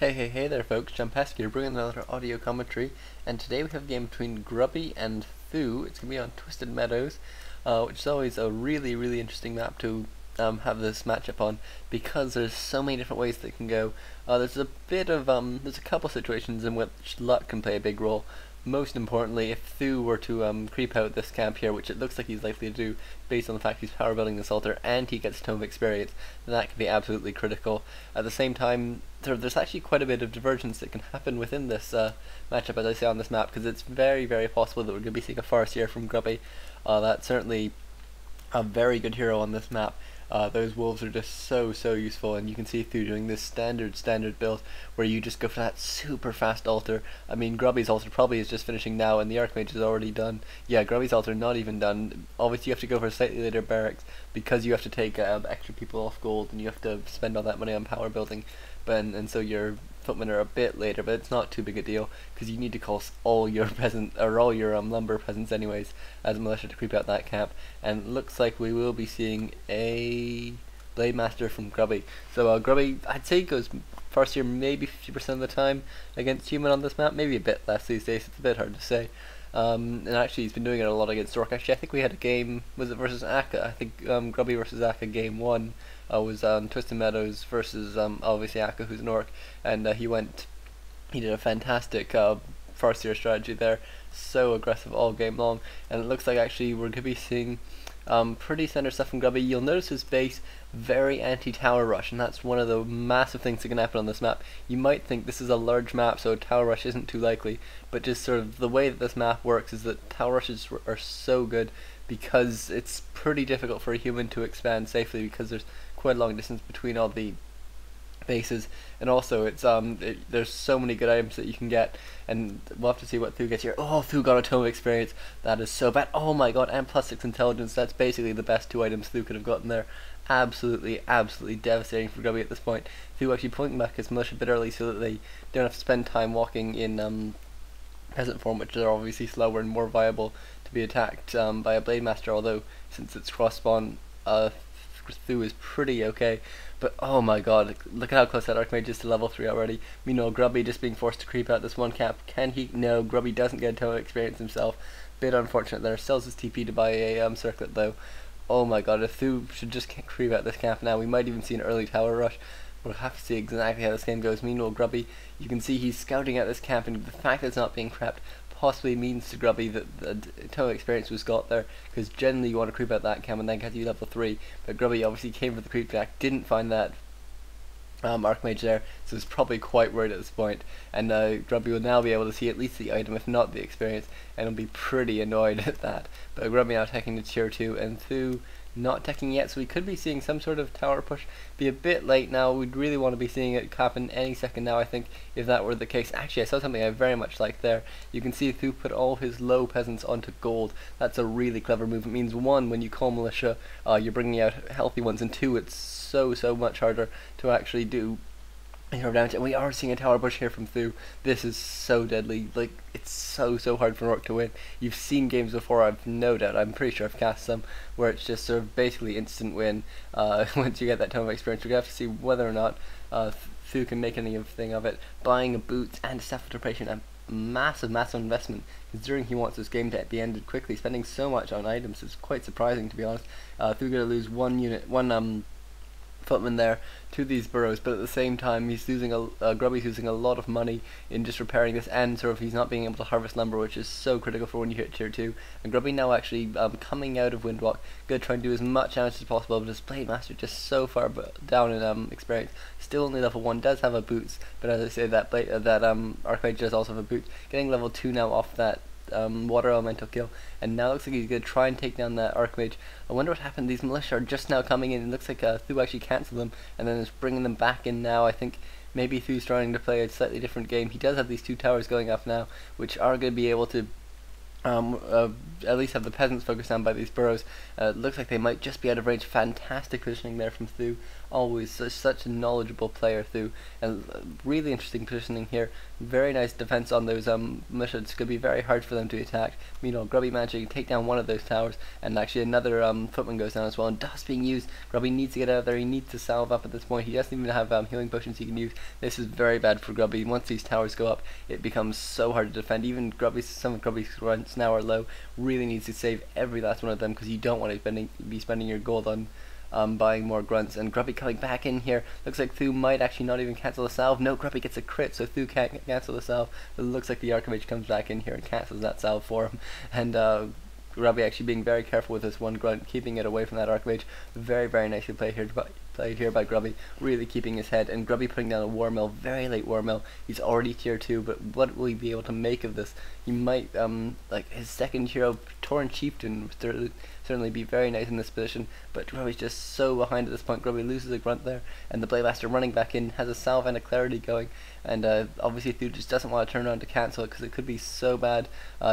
Hey there folks, Chumpesque here, bringing another audio commentary, and today we have a game between Grubby and th000. It's going to be on Twisted Meadows, which is always a really interesting map to have this matchup on, because there's so many different ways that it can go. There's a couple situations in which luck can play a big role. Most importantly, if th000 were to creep out this camp here, which it looks like he's likely to do based on the fact he's power building this altar and he gets Tome of Experience, then that can be absolutely critical. At the same time, there's actually quite a bit of divergence that can happen within this matchup, as I say on this map, because it's very possible that we're going to be seeing a farce here from Grubby. That's certainly a very good hero on this map. Those wolves are just so useful, and you can see th000 doing this standard build where you just go for that super fast altar. I mean, Grubby's altar probably is just finishing now, and the Archmage is already done. Yeah, Grubby's altar not even done. Obviously, you have to go for a slightly later barracks because you have to take extra people off gold, and you have to spend all that money on power building. And so your footmen are a bit later, but it's not too big a deal because you need to call all your lumber peasants anyways as a militia to creep out that camp. And it looks like we will be seeing a Blade Master from Grubby. So Grubby, I'd say, goes first here maybe 50% of the time against human on this map, maybe a bit less these days. It's a bit hard to say. And actually he's been doing it a lot against Orc. Actually, I think we had a game, was it versus Akka? I think Grubby versus Akka game 1 was Twisted Meadows versus obviously Akka, who's an Orc, and he did a fantastic Farseer strategy there, so aggressive all game long, and it looks like actually we're going to be seeing pretty standard stuff from Grubby. You'll notice his base very anti-tower rush, and that's one of the massive things that can happen on this map. You might think this is a large map, so tower rush isn't too likely, but just sort of the way that this map works is that tower rushes are so good because it's pretty difficult for a human to expand safely because there's quite a long distance between all the bases, and also it's there's so many good items that you can get, and we'll have to see what th000 gets here. Oh, th000 got a Tome of Experience. That is so bad. Oh my god, and +6 intelligence. That's basically the best two items th000 could have gotten there. Absolutely devastating for Grubby at this point. th000 actually pulling back his militia a bit early so that they don't have to spend time walking in peasant form, which are obviously slower and more viable to be attacked by a Blade Master, although since it's cross spawn, th000 is pretty okay. But oh my god, look at how close that Archmage is to level 3 already. Meanwhile, Grubby just being forced to creep out this one cap. Can he? No, Grubby doesn't get a Tome of Experience himself. Bit unfortunate there. Sells his TP to buy a circlet though. Oh my god, if th000 should just creep out this camp now, we might even see an early tower rush. We'll have to see exactly how this game goes. Meanwhile, Grubby, you can see he's scouting out this camp, and the fact that it's not being prepped possibly means to Grubby that the Tome of Experience was got there, because generally you want to creep out that camp and then get you level 3, but Grubby obviously came for the creep back, didn't find that Archmage there, so he's probably quite worried at this point, and Grubby will now be able to see at least the item, if not the experience, and he'll be pretty annoyed at that. But Grubby now taking to tier 2, and th000 not teching yet, so we could be seeing some sort of tower push. Be a bit late now. We'd really want to be seeing it happen any second now, I think, if that were the case. Actually, I saw something I very much liked there. You can see th000 put all his low peasants onto gold. That's a really clever move. It means, one, when you call militia, you're bringing out healthy ones, and two, it's so much harder to actually do damage. And we are seeing a tower push here from th000. This is so deadly. Like, it's so hard for an Orc to win. You've seen games before, I've no doubt, I'm pretty sure I've cast some, where it's just sort of basically instant win once you get that Tome of Experience. We're going to have to see whether or not th000 can make anything of it. Buying a boots and a Staff of Preparation, a massive investment, considering he wants this game to be ended quickly. Spending so much on items is quite surprising, to be honest. th000 going to lose one footman there to these burrows, but at the same time he's losing Grubby's losing a lot of money in just repairing this, and sort of he's not being able to harvest lumber, which is so critical for when you hit tier 2. And Grubby now actually coming out of Windwalk, gonna try and do as much damage as possible, but his Blade Master just so far down in experience, still only level 1, does have a boots, but as I say, that Archmage does also have a boots, getting level 2 now off that water elemental kill, and now looks like he's going to try and take down that Archmage. I wonder what happened. These militia are just now coming in. It looks like th000 actually cancelled them and then is bringing them back in now. I think maybe th000's trying to play a slightly different game. He does have these two towers going up now, which are going to be able to at least have the peasants focused on by these burrows. It looks like they might just be out of range. Fantastic positioning there from th000. always such a knowledgeable player through, and really interesting positioning here. Very nice defense on those militias. It's going to be very hard for them to attack. Meanwhile, Grubby managing to take down one of those towers, and actually another footman goes down as well, and dust being used. Grubby needs to get out of there. He needs to salve up at this point. He doesn't even have healing potions he can use. This is very bad for Grubby. Once these towers go up, it becomes so hard to defend. Even some of Grubby's grunts now are low. Really needs to save every last one of them, because you don't want to be spending your gold on buying more grunts. And Grubby coming back in here. Looks like th000 might actually not even cancel the salve. No, Grubby gets a crit, so th000 can't cancel the salve. But it looks like the Archmage comes back in here and cancels that salve for him. And Grubby actually being very careful with this one grunt, keeping it away from that Archmage. Very, very nicely played here by Grubby, really keeping his head, and Grubby putting down a war mill, very late war mill. He's already tier 2, but what will he be able to make of this? He might, like his second hero, Tauren Chieftain, certainly be very nice in this position, but Grubby's just so behind at this point. Grubby loses a grunt there, and the Blade Master running back in, has a salve and a clarity going, and obviously th000 just doesn't want to turn around to cancel it, because it could be so bad,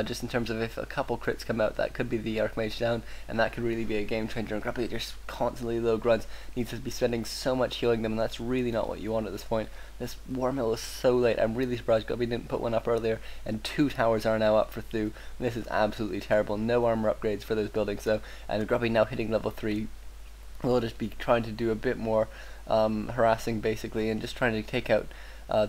just in terms of if a couple crits come out, that could be the Archmage down, and that could really be a game changer. And Grubby just constantly low grunts, needs to be spending so much healing them, and that's really not what you want at this point. This war mill is so late. I'm really surprised Grubby didn't put one up earlier, and 2 towers are now up for th000. This is absolutely terrible. No armor upgrades for those buildings though, and Grubby now hitting level 3 will just be trying to do a bit more harassing basically, and just trying to take out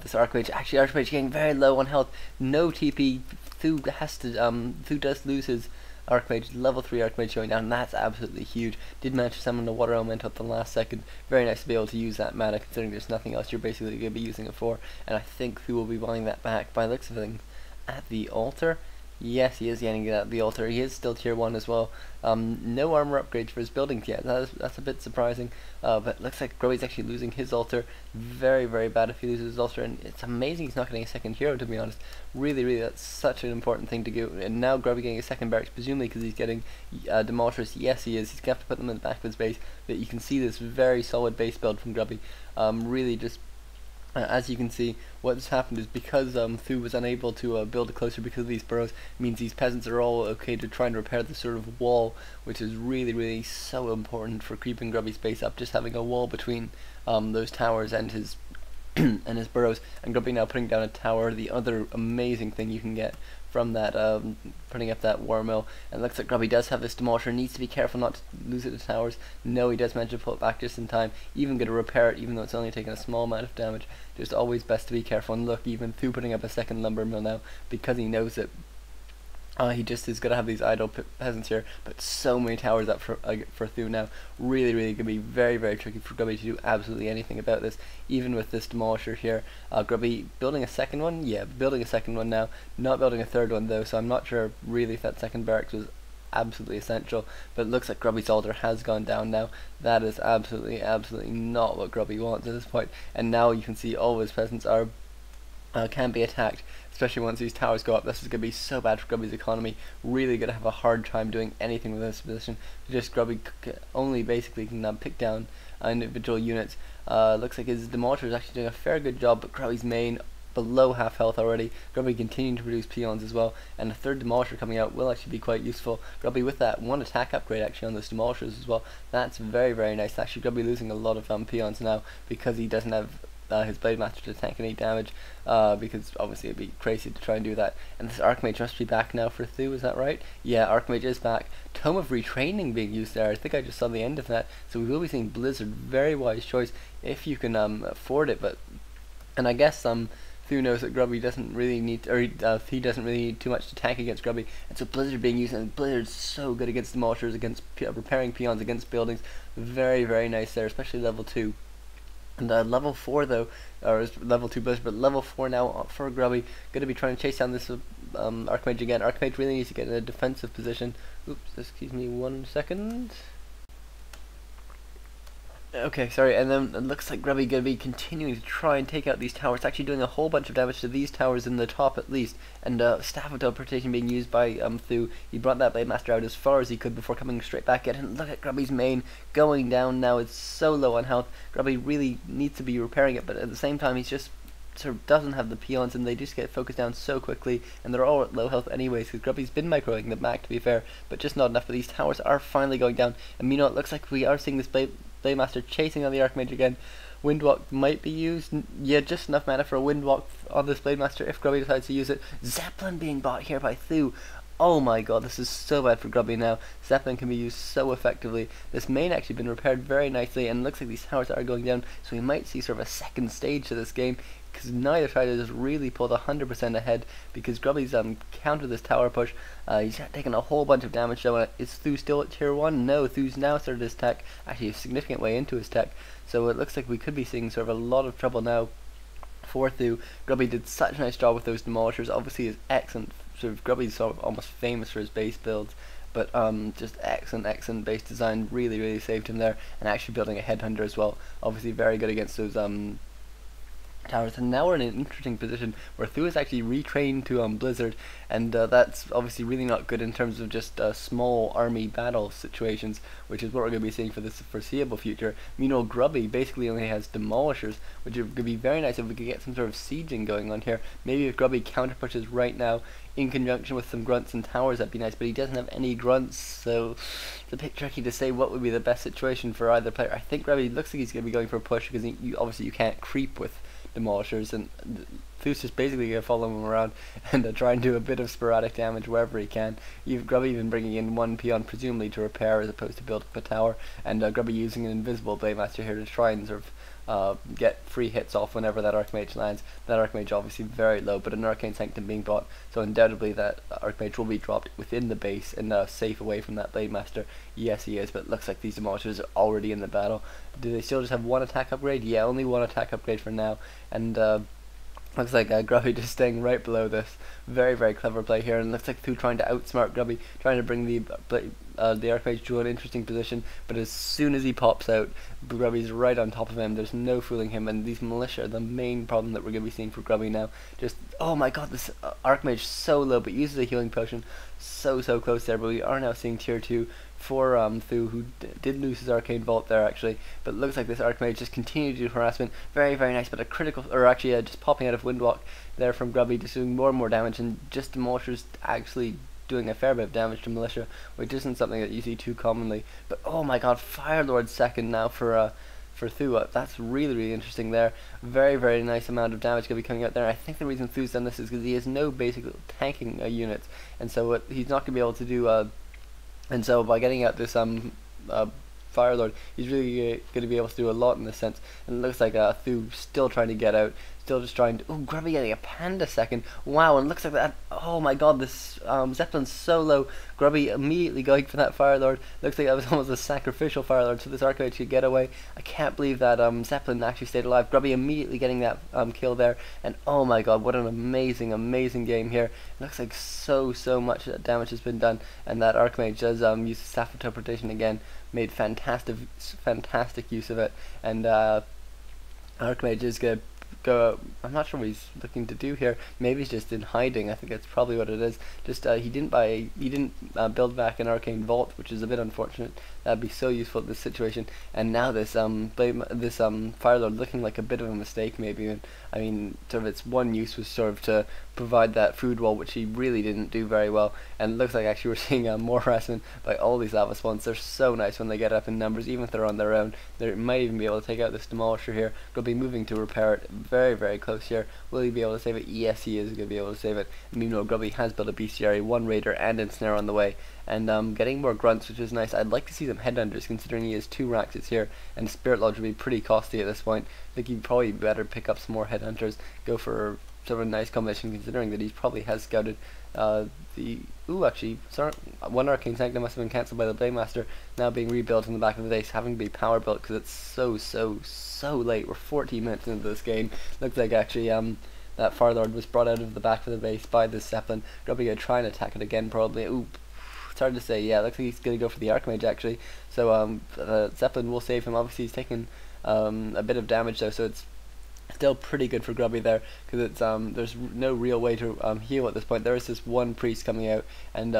this Archmage. Actually, Archmage getting very low on health. No TP. th000 has to th000 does lose his Archmage, level 3 Archmage going down. That's absolutely huge. Did manage to summon the water elemental at the last second. Very nice to be able to use that mana, considering there's nothing else you're basically going to be using it for. And I think th000 will be buying that back by the looks of things at the altar. Yes, he is getting it at the altar. He is still tier 1 as well. No armor upgrades for his buildings yet. That's a bit surprising. But looks like Grubby's actually losing his altar. Very, very bad if he loses his altar. And it's amazing he's not getting a second hero, to be honest. Really, really, that's such an important thing to do. And now Grubby getting a second barracks, presumably because he's getting demolishers. Yes, he is. He's going to have to put them in the back of his base. But you can see this very solid base build from Grubby. Really just... as you can see, what's happened is because th000 was unable to build it closer because of these burrows, means these peasants are all okay to try and repair the sort of wall, which is really, really so important for keeping Grubby's base up. Just having a wall between those towers and his and his burrows, and Grubby now putting down a tower. The other amazing thing you can get from that putting up that war mill. And it looks like Grubby does have this demolisher. Needs to be careful not to lose it to towers. No, he does manage to pull it back just in time. Even going to repair it, even though it's only taking a small amount of damage. Just always best to be careful. And look, even th000 putting up a second lumber mill now, because he knows it. He just is going to have these idle peasants here, but so many towers up for th000 now. Really, really going to be very, very tricky for Grubby to do absolutely anything about this, even with this demolisher here. Grubby building a second one? Yeah, building a second one now. Not building a third one though, so I'm not sure really if that second barracks was absolutely essential, but it looks like Grubby's altar has gone down now. That is absolutely, absolutely not what Grubby wants at this point, and now you can see all of his peasants are can be attacked, especially once these towers go up. This is going to be so bad for Grubby's economy. Really going to have a hard time doing anything with this position. Just Grubby only basically can pick down individual units. Looks like his demolisher is actually doing a fair good job, but Grubby's main below half health already. Grubby continuing to produce peons as well, and a third demolisher coming out will actually be quite useful. Grubby with that one attack upgrade actually on those demolishers as well. That's very, very nice. Actually, Grubby losing a lot of peons now because he doesn't have his Blade Master to tank any damage, because obviously it'd be crazy to try and do that. And this Archmage must be back now for th000, is that right? Yeah, Archmage is back. Tome of Retraining being used there. I think I just saw the end of that. So we will be seeing Blizzard. Very wise choice if you can afford it. And I guess th000 knows that Grubby doesn't really need, or he doesn't really need too much to tank against Grubby, and so Blizzard being used, and Blizzard's so good against demolishers, against repairing peons, against buildings. Very, very nice there, especially level 2. And level 4 though, or level 2 Blizzard, but level 4 now for Grubby. Going to be trying to chase down this Archmage again. Archmage really needs to get in a defensive position. Oops, excuse me 1 second. Okay, sorry, and then it looks like Grubby going to be continuing to try and take out these towers, actually doing a whole bunch of damage to these towers in the top at least, and Staff of Teleportation being used by th000. He brought that Blade Master out as far as he could before coming straight back in, and look at Grubby's main going down now. It's so low on health. Grubby really needs to be repairing it, but at the same time he's just sort of doesn't have the peons, and they just get focused down so quickly, and they're all at low health anyways, because Grubby's been microing them back, to be fair, but just not enough. But these towers are finally going down, and meanwhile it looks like we are seeing this Blade Blade Master chasing on the Archmage again. Windwalk might be used. Yeah, just enough mana for a Windwalk on this Blade Master if Grubby decides to use it. Zeppelin being bought here by th000. Oh my god, this is so bad for Grubby now. Zeppelin can be used so effectively. This main actually been repaired very nicely, and it looks like these towers are going down, so we might see sort of a second stage to this game, because neither side has really pulled 100% ahead, because Grubby's countered this tower push. He's taken a whole bunch of damage though. Is th000 still at tier 1? No, th000's now started his tech, actually a significant way into his tech, so it looks like we could be seeing sort of a lot of trouble now for th000. Grubby did such a nice job with those demolishers, obviously is excellent. Sort of Grubby's sort of almost famous for his base builds, but just excellent base design, really saved him there, and actually building a headhunter as well, obviously very good against those towers. And now we're in an interesting position where th000 is actually retrained to Blizzard, and that's obviously really not good in terms of just small army battle situations, which is what we're going to be seeing for this foreseeable future. Meanwhile, Grubby basically only has demolishers, which would be very nice if we could get some sort of sieging going on here. Maybe if Grubby counter pushes right now in conjunction with some grunts and towers, that'd be nice, but he doesn't have any grunts, so it's a bit tricky to say what would be the best situation for either player. I think Grubby looks like he's going to be going for a push, because obviously you can't creep with demolishers, and th000's just basically going to follow him around and try and do a bit of sporadic damage wherever he can. You've Grubby even bringing in one peon presumably to repair as opposed to build up a tower, and Grubby using an invisible Blade Master here to try and sort of get free hits off whenever that Archmage lands. That Archmage obviously very low, but an Arcane Sanctum being bought, so undoubtedly that Archmage will be dropped within the base and safe away from that Blade Master. Yes, he is, but it looks like these demolishers are already in the battle. Do they still just have one attack upgrade? Yeah, only one attack upgrade for now, and looks like Grubby just staying right below this. Very clever play here, and looks like th000 trying to outsmart Grubby, trying to bring the Archmage to an interesting position, but as soon as he pops out, Grubby's right on top of him. There's no fooling him, and these militia are the main problem that we're going to be seeing for Grubby now. Just, oh my god, this Archmage so low, but uses a healing potion. So close there, but we are now seeing tier 2 for th000, who did lose his Arcane Vault there actually, but it looks like this Archmage just continued to do harassment. Very nice, but a critical, or actually just popping out of Windwalk there from Grubby, just doing more and more damage, and just demolishers actually doing a fair bit of damage to militia, which isn't something that you see too commonly. But oh my god, Firelord second now for th000. That's really interesting there. Very nice amount of damage going to be coming out there. I think the reason th000's done this is because he has no basic tanking units, and so he's not going to be able to do and so by getting out this Firelord, he's really going to be able to do a lot in this sense. And it looks like th000 still trying to get out, still just trying to. Oh, Grubby getting a panda second. Wow, and it looks like that. Oh my god, this Zeppelin's so low. Grubby immediately going for that Firelord. Looks like that was almost a sacrificial Firelord, so this Archmage could get away. I can't believe that Zeppelin actually stayed alive. Grubby immediately getting that kill there, and oh my god, what an amazing game here. It looks like so much damage has been done, and that Archmage does use the Staff of Interpretation again. Made fantastic use of it, and Archmage is gonna go. I'm not sure what he's looking to do here. Maybe he's just in hiding. I think that's probably what it is. Just he didn't build back an Arcane Vault, which is a bit unfortunate. That'd be so useful in this situation. And now this Firelord looking like a bit of a mistake. Maybe I mean, sort of its one use was sort of to provide that food wall, which he really didn't do very well. And it looks like actually we're seeing more harassment by all these lava spawns. They're so nice when they get up in numbers, even if they're on their own. They might even be able to take out this demolisher here. They'll be moving to repair it. Very close here. Will he be able to save it? Yes, he is going to be able to save it. Meanwhile, Grubby has built a bestiary, one raider, and ensnare on the way, and getting more grunts, which is nice. I'd like to see some headhunters, considering he has 2 Raxes here, and Spirit Lodge would be pretty costly at this point. I think he'd probably better pick up some more headhunters, go for sort of a nice combination, considering that he probably has scouted actually, sorry, one Arcane Sanctum must have been cancelled by the Blade Master, now being rebuilt in the back of the base, having to be power built because it's so late. We're 14 minutes into this game. Looks like actually that Firelord was brought out of the back of the base by this Zeppelin. Grubby gonna try and attack it again probably. Ooh, it's hard to say. Yeah, looks like he's gonna go for the Archmage actually. So Zeppelin will save him. Obviously he's taken a bit of damage though, so it's Still pretty good for Grubby there, because it's there's no real way to heal at this point. There is this one priest coming out, and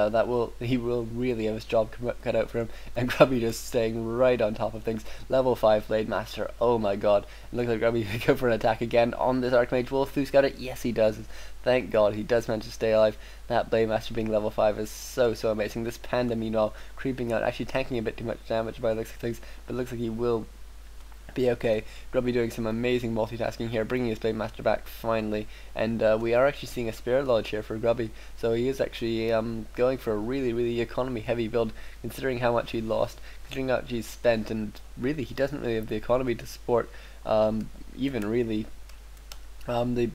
he will really have his job cut out for him. And Grubby just staying right on top of things. Level 5 Blade Master. Oh my god! It looks like Grubby can go for an attack again on this Archmage Wolf. Who's got it? Yes, he does. Thank God he does manage to stay alive. That Blade Master being level 5 is so amazing. This Panda meanwhile creeping out, actually tanking a bit too much damage by the looks of things, but it looks like he will be okay. Grubby doing some amazing multitasking here, bringing his Blade Master back finally, and we are actually seeing a Spirit Lodge here for Grubby, so he is actually going for a really economy heavy build, considering how much he lost, considering how much he's spent, and really he doesn't really have the economy to support even really the